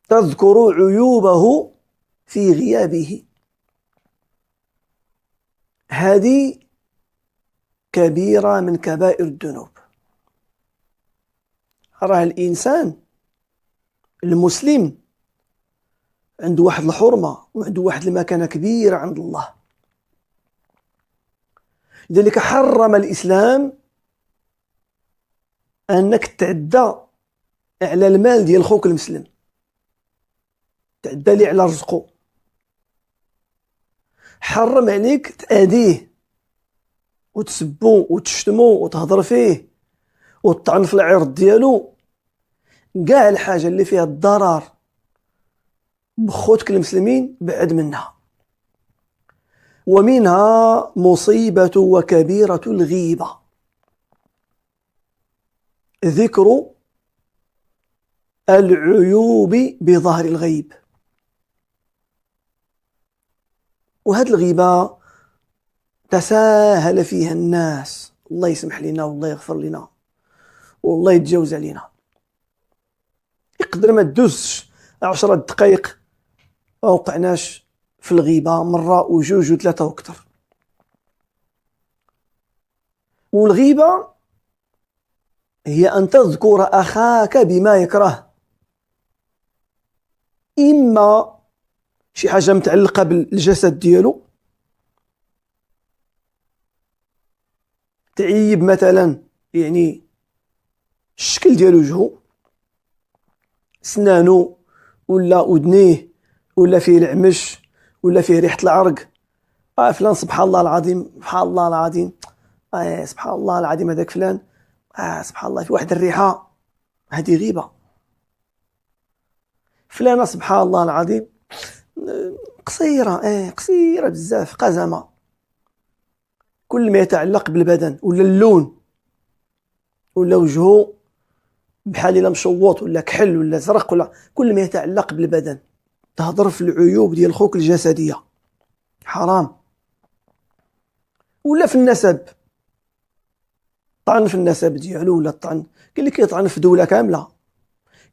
تذكر عيوبه في غيابه. هذه كبيرة من كبائر الذنوب. راه الإنسان المسلم عنده واحد الحرمة وعنده واحد المكانة كبيرة عند الله. لذلك حرم الإسلام أنك تعدى على المال ديال خوك المسلم، تعدى ليه على رزقه. حرم عليك تأذيه وتسبو وتشتمو وتهضر فيه وتطعن في العرض ديالو. كاع الحاجة اللي فيها الضرر بخوتك المسلمين بعد منها. ومنها مصيبة وكبيرة الغيبة، ذكر العيوب بظهر الغيب. وهذه الغيبة تساهل فيها الناس، الله يسمح لنا والله يغفر لنا والله يتجاوز علينا. يقدر ما تدوزش 10 دقائق ما وقعناش في الغيبة مرة وجوج وثلاثة وكتر. والغيبة هي أن تذكر أخاك بما يكره، إما شي حاجة متعلقة بالجسد ديالو، تعيب مثلا يعني الشكل ديال وجهه، سنانو ولا ودنيه ولا فيه العمش ولا فيه ريحة العرق. فلان سبحان الله العظيم سبحان الله العظيم سبحان الله العظيم هذاك فلان سبحان الله في واحد الريحة. هذه غيبة. فلانة سبحان الله العظيم قصيرة قصيرة بزاف قزمة. كل ما يتعلق بالبدن ولا اللون ولا وجهه بحال إلا مشوط ولا كحل ولا زرق ولا كل ما يتعلق بالبدن، تهضر في العيوب ديال خوك الجسدية، حرام. ولا في النسب، طعن في النسب ديالو ولا طعن، كاين اللي كيطعن في دولة كاملة،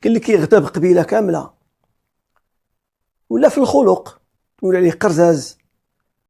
كاين اللي كيغتاب قبيلة كاملة. ولا في الخلق، تقول عليه قرزاز